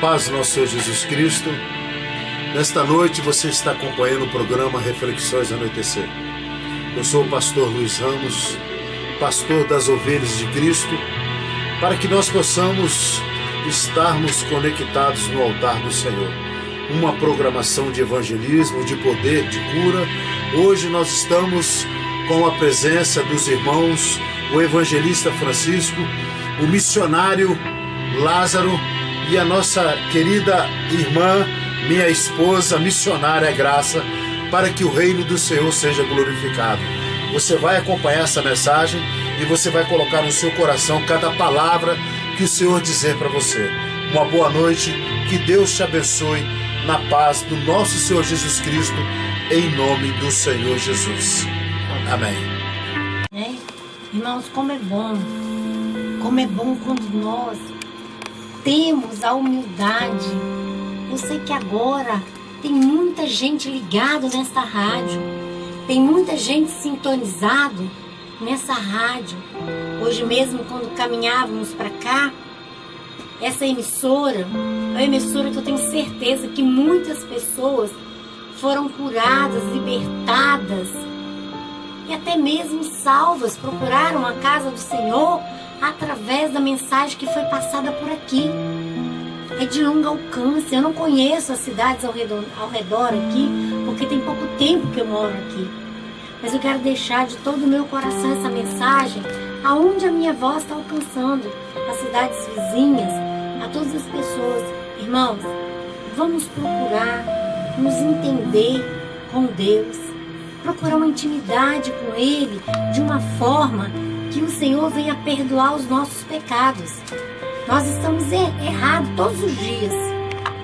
paz do nosso Senhor Jesus Cristo. Nesta noite você está acompanhando o programa Reflexões Anoitecer. Eu sou o pastor Luiz Ramos, pastor das ovelhas de Cristo, para que nós possamos estarmos conectados no altar do Senhor. Uma programação de evangelismo, de poder, de cura. Hoje nós estamos com a presença dos irmãos, o evangelista Francisco, o missionário Lázaro e a nossa querida irmã, minha esposa, missionária Graça, para que o reino do Senhor seja glorificado. Você vai acompanhar essa mensagem e você vai colocar no seu coração cada palavra que o Senhor dizer para você. Uma boa noite, que Deus te abençoe na paz do nosso Senhor Jesus Cristo, em nome do Senhor Jesus. Amém. Irmãos, como é bom quando nós temos a humildade. Eu sei que agora tem muita gente ligada nessa rádio, tem muita gente sintonizado nessa rádio. Hoje mesmo, quando caminhávamos para cá, essa emissora é uma emissora que eu tenho certeza que muitas pessoas foram curadas, libertadas e até mesmo salvas, procuraram a casa do Senhor através da mensagem que foi passada por aqui. É de longo alcance. Eu não conheço as cidades ao redor aqui, porque tem pouco tempo que eu moro aqui. Mas eu quero deixar de todo o meu coração essa mensagem aonde a minha voz está alcançando, as cidades vizinhas, a todas as pessoas. Irmãos, vamos procurar nos entender com Deus, procurar uma intimidade com Ele de uma forma que o Senhor venha perdoar os nossos pecados. Nós estamos errados todos os dias,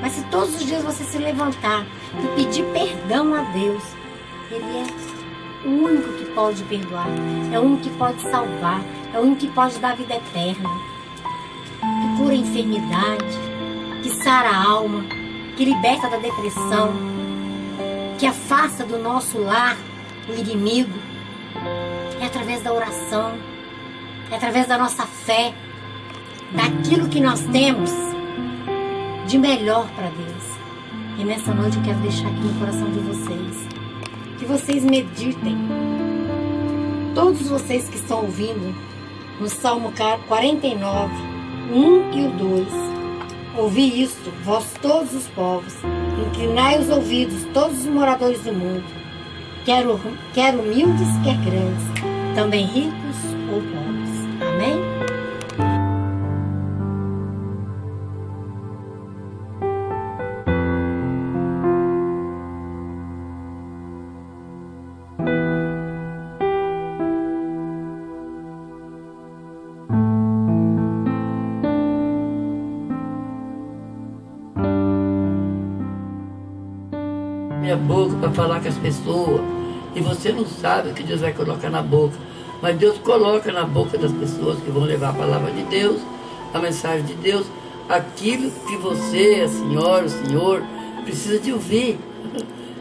mas se todos os dias você se levantar e pedir perdão a Deus, Ele é o único que pode perdoar, é o único que pode salvar, é o único que pode dar vida eterna, que cura a enfermidade, que sara a alma, que liberta da depressão, que afasta do nosso lar o inimigo. É através da oração, é através da nossa fé, daquilo que nós temos de melhor para Deus. E nessa noite eu quero deixar aqui no coração de vocês, que vocês meditem, todos vocês que estão ouvindo, no Salmo 49, 1 e o 2. Ouvi isto, vós todos os povos, inclinai os ouvidos, todos os moradores do mundo, quer humildes, quer grandes, também ricos ou pobres. Amém? Minha boca para falar com as pessoas, e você não sabe o que Deus vai colocar na boca, mas Deus coloca na boca das pessoas que vão levar a palavra de Deus, a mensagem de Deus, aquilo que você, a senhora, o senhor, precisa de ouvir.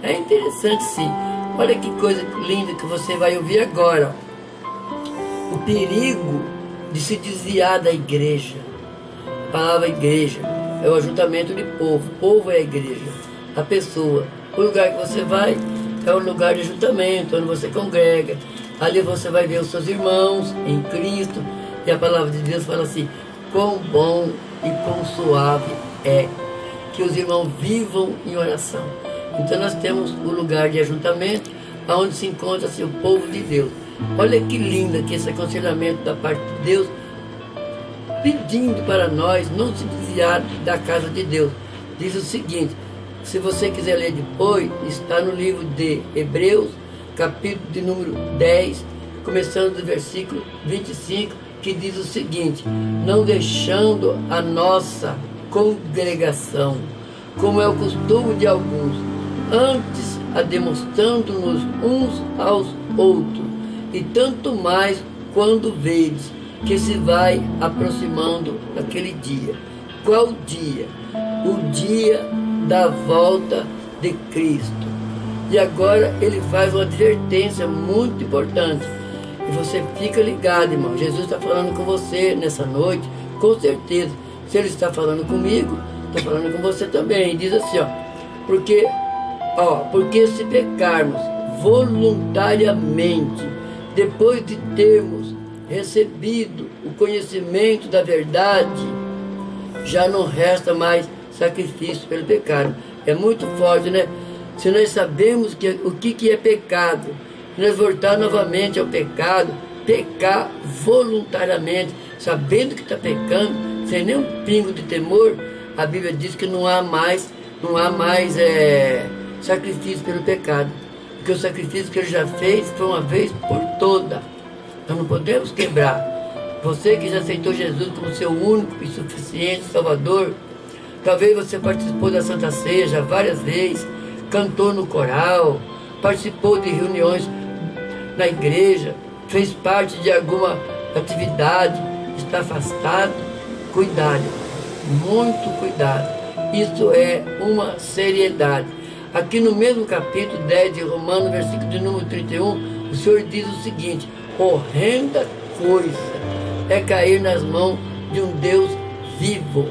É interessante, sim. Olha que coisa linda que você vai ouvir agora. O perigo de se desviar da igreja. A palavra igreja é o ajuntamento de povo. Povo é a igreja, a pessoa. O lugar que você vai é o lugar de ajuntamento, onde você congrega. Ali você vai ver os seus irmãos em Cristo. E a palavra de Deus fala assim: quão bom e quão suave é que os irmãos vivam em oração. Então nós temos o lugar de ajuntamento, onde se encontra assim, o povo de Deus. Olha que lindo aqui esse aconselhamento da parte de Deus, pedindo para nós não se desviar da casa de Deus. Diz o seguinte: se você quiser ler depois, está no livro de Hebreus, capítulo de número 10, começando do versículo 25, que diz o seguinte: não deixando a nossa congregação, como é o costume de alguns, antes a demonstrando-nos uns aos outros, e tanto mais quando vedes que se vai aproximando aquele dia. Qual dia? O dia da volta de Cristo. E agora ele faz uma advertência muito importante. E você fica ligado, irmão. Jesus está falando com você nessa noite, com certeza. Se ele está falando comigo, estou falando com você também. Diz assim, porque se pecarmos voluntariamente, depois de termos recebido o conhecimento da verdade, já não resta mais sacrifício pelo pecado. É muito forte, né? Se nós sabemos o que é pecado, se nós voltar novamente ao pecado, pecar voluntariamente, sabendo que está pecando, sem nenhum pingo de temor, a Bíblia diz que não há mais sacrifício pelo pecado. Porque o sacrifício que ele já fez foi uma vez por toda. Nós não podemos quebrar. Você que já aceitou Jesus como seu único e suficiente Salvador, talvez você participou da Santa Ceia já várias vezes, cantou no coral, participou de reuniões na igreja, fez parte de alguma atividade, está afastado. Cuidado, muito cuidado. Isso é uma seriedade. Aqui no mesmo capítulo 10 de Romanos, versículo de número 31, o Senhor diz o seguinte: horrenda coisa é cair nas mãos de um Deus vivo.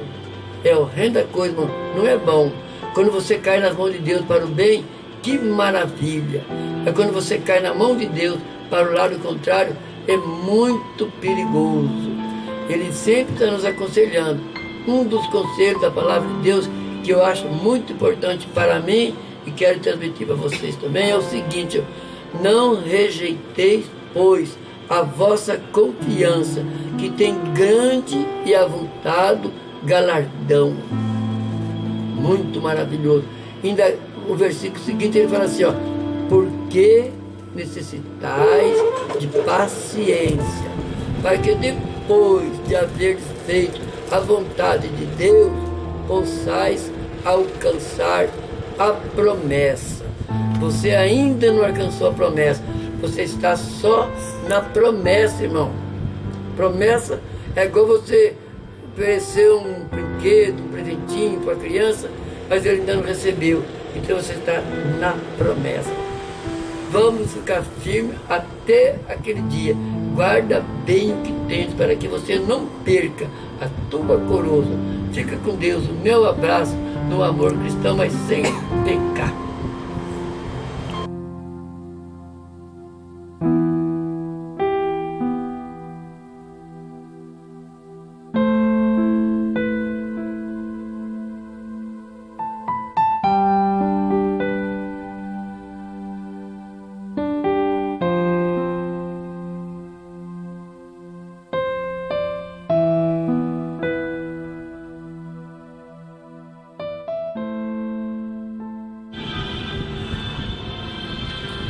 É horrenda coisa, irmão. Não é bom. Quando você cai nas mãos de Deus para o bem, que maravilha. É quando você cai na mão de Deus para o lado contrário, é muito perigoso. Ele sempre está nos aconselhando. Um dos conselhos da palavra de Deus que eu acho muito importante para mim e quero transmitir para vocês também é o seguinte: não rejeiteis, pois, a vossa confiança, que tem grande e avultado galardão. Muito maravilhoso. Ainda o versículo seguinte ele fala assim, porque necessitais de paciência, para que depois de haver feito a vontade de Deus, possais alcançar a promessa. Você ainda não alcançou a promessa, você está só na promessa, irmão. Promessa é igual você oferecer um brinquedo, um presentinho para a criança, mas ele ainda não recebeu. Então você está na promessa. Vamos ficar firme até aquele dia. Guarda bem o que tens, para que você não perca a tua coroa. Fica com Deus. O meu abraço no amor cristão, mas sem pecar.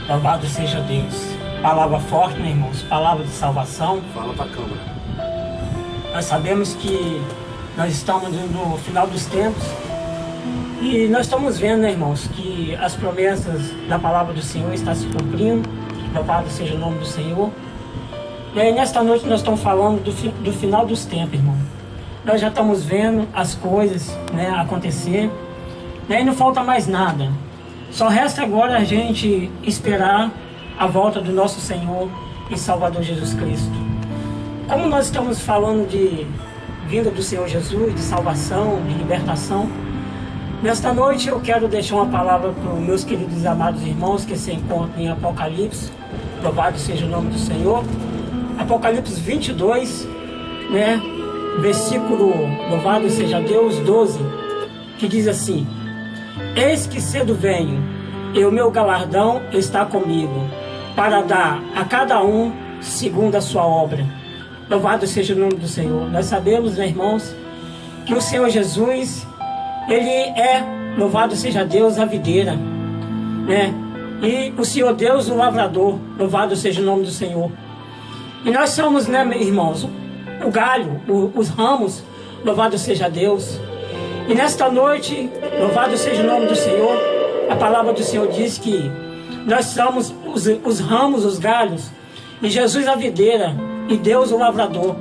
Louvado seja Deus. Palavra forte, né, irmãos? Palavra de salvação. Fala para a câmera. Nós sabemos que nós estamos no final dos tempos e nós estamos vendo, né, irmãos, que as promessas da palavra do Senhor estão se cumprindo. Louvado seja o nome do Senhor. E aí, nesta noite, nós estamos falando do final dos tempos, irmão. Nós já estamos vendo as coisas, né, acontecer, né, e não falta mais nada. Só resta agora a gente esperar a volta do nosso Senhor e Salvador Jesus Cristo. Como nós estamos falando de vinda do Senhor Jesus, de salvação, de libertação, nesta noite eu quero deixar uma palavra para os meus queridos e amados irmãos que se encontram em Apocalipse. Louvado seja o nome do Senhor. Apocalipse 22, né, versículo, louvado seja Deus, 12, que diz assim: eis que cedo venho, e o meu galardão está comigo, para dar a cada um segundo a sua obra. Louvado seja o nome do Senhor. Nós sabemos, né, irmãos, que o Senhor Jesus, Ele é, louvado seja Deus, a videira, né? E o Senhor Deus, o lavrador. Louvado seja o nome do Senhor. E nós somos, né, irmãos, o galho, os ramos. Louvado seja Deus. E nesta noite, louvado seja o nome do Senhor, a palavra do Senhor diz que nós somos os ramos, os galhos, e Jesus a videira, e Deus o lavrador.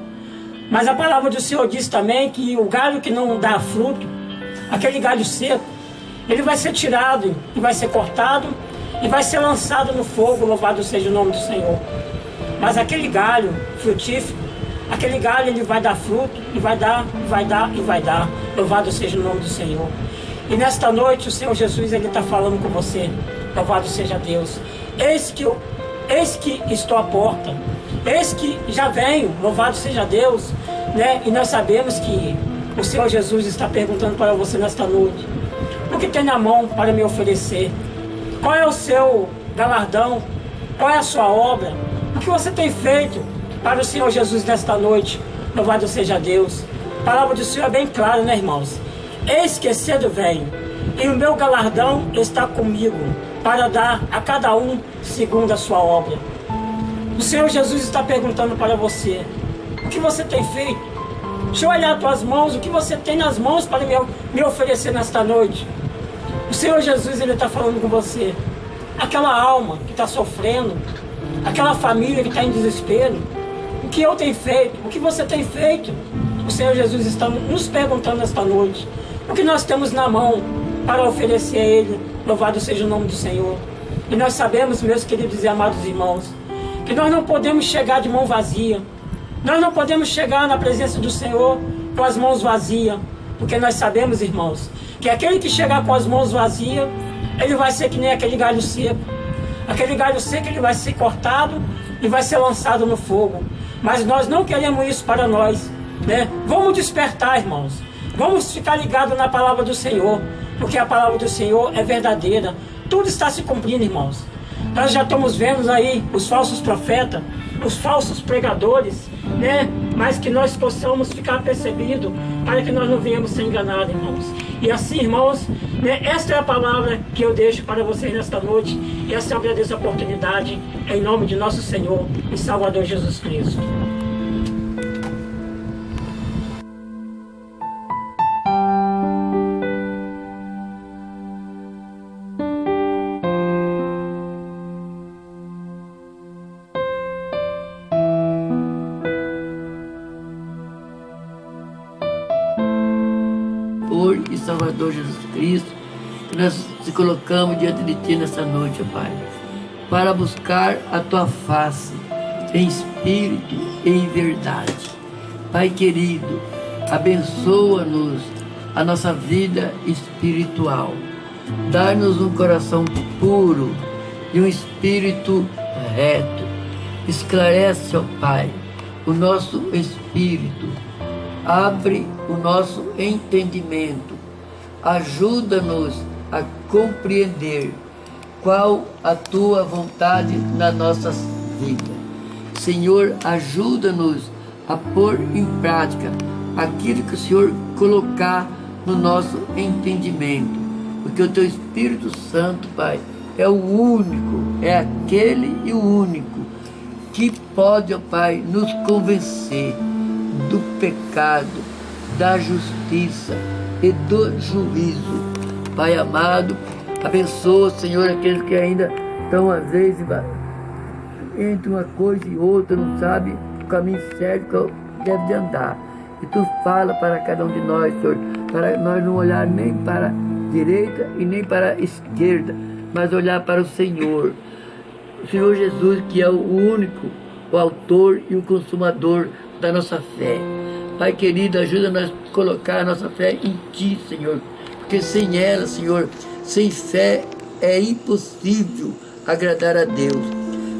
Mas a palavra do Senhor diz também que o galho que não dá fruto, aquele galho seco, ele vai ser tirado, e vai ser cortado, e vai ser lançado no fogo, louvado seja o nome do Senhor. Mas aquele galho frutífero, aquele galho ele vai dar fruto, e vai dar, e vai dar, e vai dar. Louvado seja o nome do Senhor. E nesta noite o Senhor Jesus ele está falando com você. Louvado seja Deus. Eis que estou à porta. Eis que já venho. Louvado seja Deus. Né? E nós sabemos que o Senhor Jesus está perguntando para você nesta noite: o que tem na mão para me oferecer? Qual é o seu galardão? Qual é a sua obra? O que você tem feito para o Senhor Jesus nesta noite? Louvado seja Deus. A palavra do Senhor é bem clara, né, irmãos? Eis que cedo venho, e o meu galardão está comigo, para dar a cada um segundo a sua obra. O Senhor Jesus está perguntando para você: o que você tem feito? Deixa eu olhar as tuas mãos, o que você tem nas mãos para me oferecer nesta noite? O Senhor Jesus ele está falando com você. Aquela alma que está sofrendo, aquela família que está em desespero, o que eu tenho feito? O que você tem feito? O Senhor Jesus está nos perguntando esta noite. O que nós temos na mão para oferecer a Ele? Louvado seja o nome do Senhor. E nós sabemos, meus queridos e amados irmãos, que nós não podemos chegar de mão vazia. Nós não podemos chegar na presença do Senhor com as mãos vazias. Porque nós sabemos, irmãos, que aquele que chegar com as mãos vazias, ele vai ser que nem aquele galho seco. Aquele galho seco ele vai ser cortado e vai ser lançado no fogo. Mas nós não queremos isso para nós, né? Vamos despertar, irmãos. Vamos ficar ligados na palavra do Senhor, porque a palavra do Senhor é verdadeira. Tudo está se cumprindo, irmãos. Nós já estamos vendo aí os falsos profetas, os falsos pregadores, né? Mas que nós possamos ficar percebidos para que nós não venhamos ser enganados, irmãos. E assim, irmãos, né? Esta é a palavra que eu deixo para vocês nesta noite. E essa eu agradeço a oportunidade em nome de nosso Senhor e Salvador Jesus Cristo. E Salvador Jesus Cristo, que nós te colocamos diante de Ti nessa noite, ó Pai, para buscar a Tua face em espírito e em verdade. Pai querido, abençoa-nos a nossa vida espiritual, dá-nos um coração puro e um espírito reto. Esclarece, ó Pai, o nosso espírito, abre o nosso entendimento, ajuda-nos a compreender qual a Tua vontade nas nossas vidas. Senhor, ajuda-nos a pôr em prática aquilo que o Senhor colocar no nosso entendimento, porque o Teu Espírito Santo, Pai, é o único, é aquele e o único que pode, ó Pai, nos convencer do pecado, da justiça e do juízo. Pai amado, abençoa, Senhor, aqueles que ainda estão, às vezes, entre uma coisa e outra, não sabe o caminho certo que deve de andar. E Tu fala para cada um de nós, Senhor, para nós não olhar nem para a direita e nem para a esquerda, mas olhar para o Senhor. O Senhor Jesus, que é o único, o autor e o consumador da nossa fé. Pai querido, ajuda-nos a colocar a nossa fé em Ti, Senhor, porque sem ela, Senhor, sem fé é impossível agradar a Deus,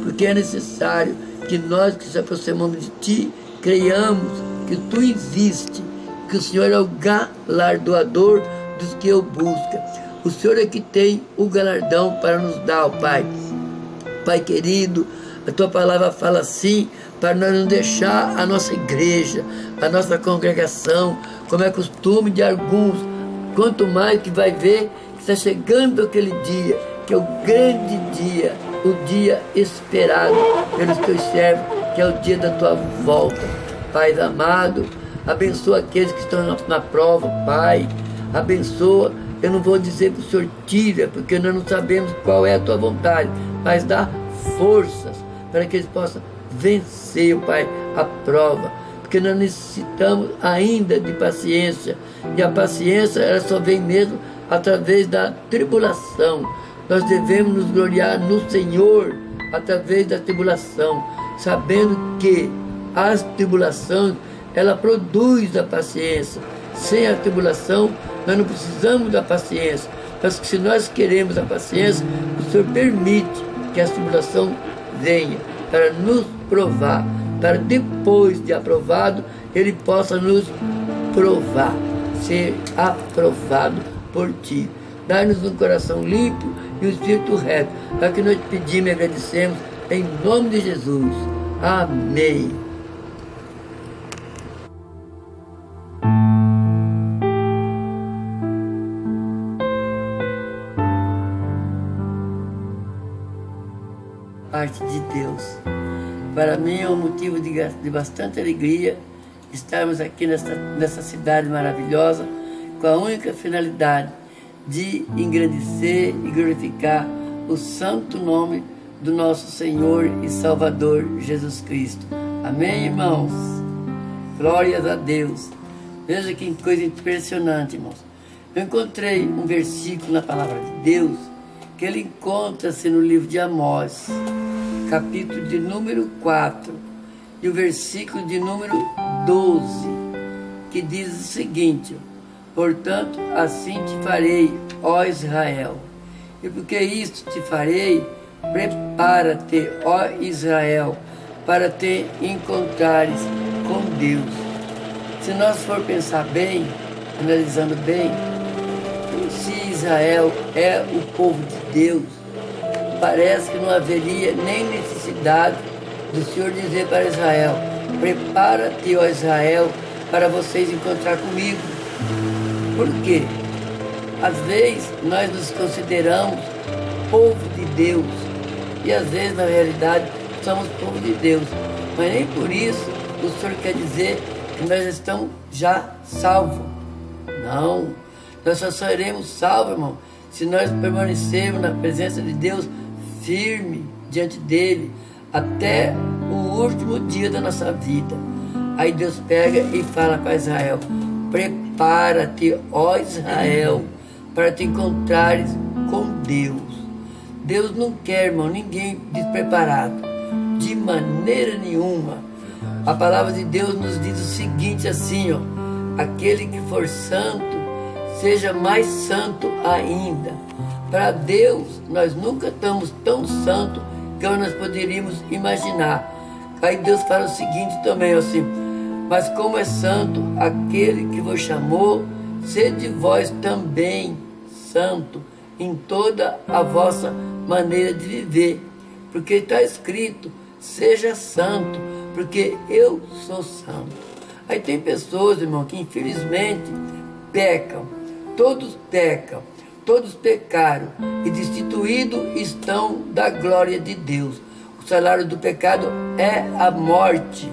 porque é necessário que nós que se aproximamos de Ti, creiamos que Tu existe, que o Senhor é o galardoador dos que o buscam. O Senhor é que tem o galardão para nos dar, ó Pai. Pai querido, a Tua palavra fala assim, para nós não deixar a nossa igreja, a nossa congregação, como é costume de alguns, quanto mais que vai ver que está chegando aquele dia, que é o grande dia, o dia esperado pelos Teus servos, que é o dia da Tua volta. Pai amado, abençoa aqueles que estão na prova, Pai, abençoa. Eu não vou dizer que o Senhor tira, porque nós não sabemos qual é a Tua vontade, mas dá forças para que eles possam vencer, Pai, a prova, porque nós necessitamos ainda de paciência, e a paciência ela só vem mesmo através da tribulação. Nós devemos nos gloriar no Senhor através da tribulação, sabendo que as tribulações, ela produz a paciência. Sem a tribulação, nós não precisamos da paciência. Mas se nós queremos a paciência, o Senhor permite que a tribulação venha para nos provar, para depois de aprovado, Ele possa nos provar, ser aprovado por Ti. Dá-nos um coração limpo e um espírito reto. É o que nós te pedimos e agradecemos em nome de Jesus. Amém. Parte de Deus. Para mim é um motivo de bastante alegria estarmos aqui nessa cidade maravilhosa, com a única finalidade de engrandecer e glorificar o santo nome do nosso Senhor e Salvador Jesus Cristo. Amém, irmãos? Glórias a Deus. Veja que coisa impressionante, irmãos. Eu encontrei um versículo na palavra de Deus que ele encontra-se no livro de Amós, capítulo de número 4, e o versículo de número 12, que diz o seguinte: portanto, assim te farei, ó Israel. E porque isto te farei, prepara-te, ó Israel, para te encontrares com Deus. Se nós for pensar bem, analisando bem, se Israel é o povo de Deus, parece que não haveria nem necessidade do Senhor dizer para Israel: prepara-te, ó Israel, para vocês encontrar comigo. Por quê? Às vezes nós nos consideramos povo de Deus e às vezes na realidade somos povo de Deus, mas nem por isso o Senhor quer dizer que nós estamos já salvos. Não, nós só seremos salvos, irmão, se nós permanecermos na presença de Deus firme diante dele até o último dia da nossa vida. Aí Deus pega e fala para Israel: prepara-te, ó Israel, para te encontrares com Deus. Deus não quer, irmão, ninguém despreparado, de maneira nenhuma. A palavra de Deus nos diz o seguinte assim, ó: aquele que for santo, seja mais santo ainda. Para Deus, nós nunca estamos tão santos que nós poderíamos imaginar. Aí Deus fala o seguinte também, assim: mas como é santo aquele que vos chamou, sede vós também santo em toda a vossa maneira de viver. Porque está escrito: seja santo, porque eu sou santo. Aí tem pessoas, irmão, que infelizmente pecam. Todos pecam, todos pecaram e destituídos estão da glória de Deus. O salário do pecado é a morte.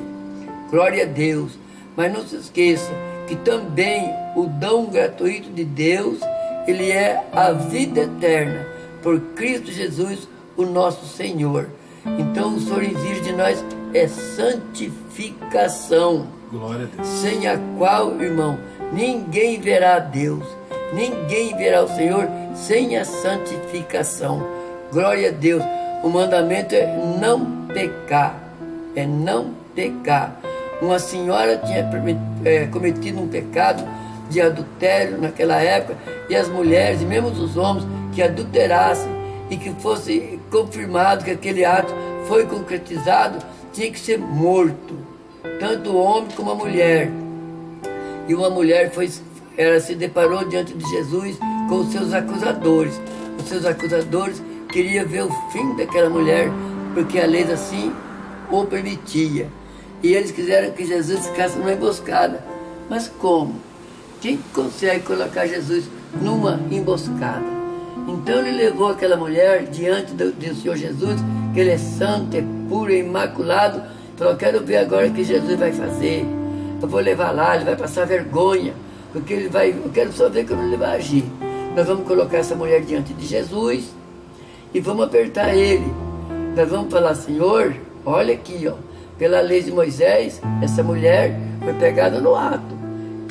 Glória a Deus. Mas não se esqueça que também o dom gratuito de Deus, ele é a vida eterna por Cristo Jesus, o nosso Senhor. Então o Senhor exige de nós é santificação. Glória a Deus. Sem a qual, irmão, ninguém verá a Deus. Ninguém verá o Senhor sem a santificação. Glória a Deus. O mandamento é não pecar. É não pecar. Uma senhora tinha cometido um pecado de adultério naquela época, e as mulheres, e mesmo os homens que adulterassem e que fosse confirmado que aquele ato foi concretizado, tinha que ser morto, tanto o homem como a mulher. E uma mulher ela se deparou diante de Jesus com os seus acusadores. Os seus acusadores queriam ver o fim daquela mulher, porque a lei assim o permitia. E eles quiseram que Jesus ficasse numa emboscada. Mas como? Quem consegue colocar Jesus numa emboscada? Então ele levou aquela mulher diante do Senhor Jesus, que ele é santo, é puro, é imaculado. Falou: quero ver agora o que Jesus vai fazer. Eu vou levar lá, ele vai passar vergonha, porque eu quero só ver como ele vai agir. Nós vamos colocar essa mulher diante de Jesus e vamos apertar ele. Nós vamos falar: Senhor, olha aqui, ó, pela lei de Moisés, essa mulher foi pegada no ato.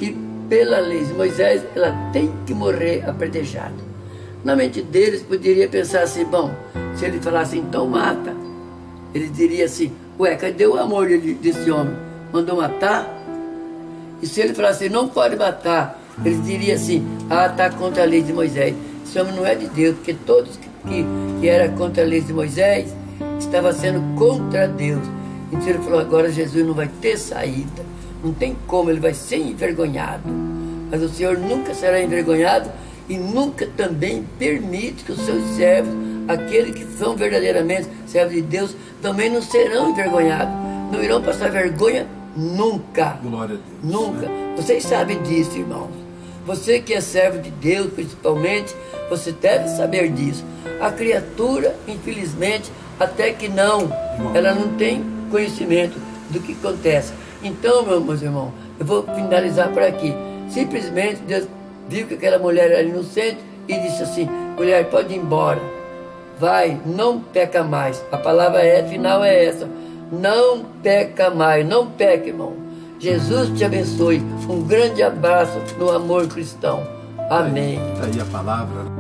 E pela lei de Moisés, ela tem que morrer apedrejada. Na mente deles poderia pensar assim: bom, se ele falasse então mata, ele diria assim, ué, cadê o amor desse homem? Mandou matar? E se ele falasse, não pode matar, ele diria assim, está contra a lei de Moisés. Esse homem não é de Deus, porque todos que eram contra a lei de Moisés, estavam sendo contra Deus. Então ele falou, agora Jesus não vai ter saída, não tem como, ele vai ser envergonhado. Mas o Senhor nunca será envergonhado e nunca também permite que os seus servos, aqueles que são verdadeiramente servos de Deus, também não serão envergonhados, não irão passar vergonha nunca. Glória a Deus. Nunca. Vocês sabem disso, irmãos. Você que é servo de Deus, principalmente, você deve saber disso. A criatura, infelizmente, até que não, ela não tem conhecimento do que acontece. Então, meus irmãos, eu vou finalizar por aqui. Simplesmente Deus viu que aquela mulher era inocente e disse assim, mulher, pode ir embora. Vai, não peca mais. A palavra final é essa. Não peca mais, não peca, irmão. Jesus te abençoe. Um grande abraço no amor cristão. Amém. Tá aí a palavra.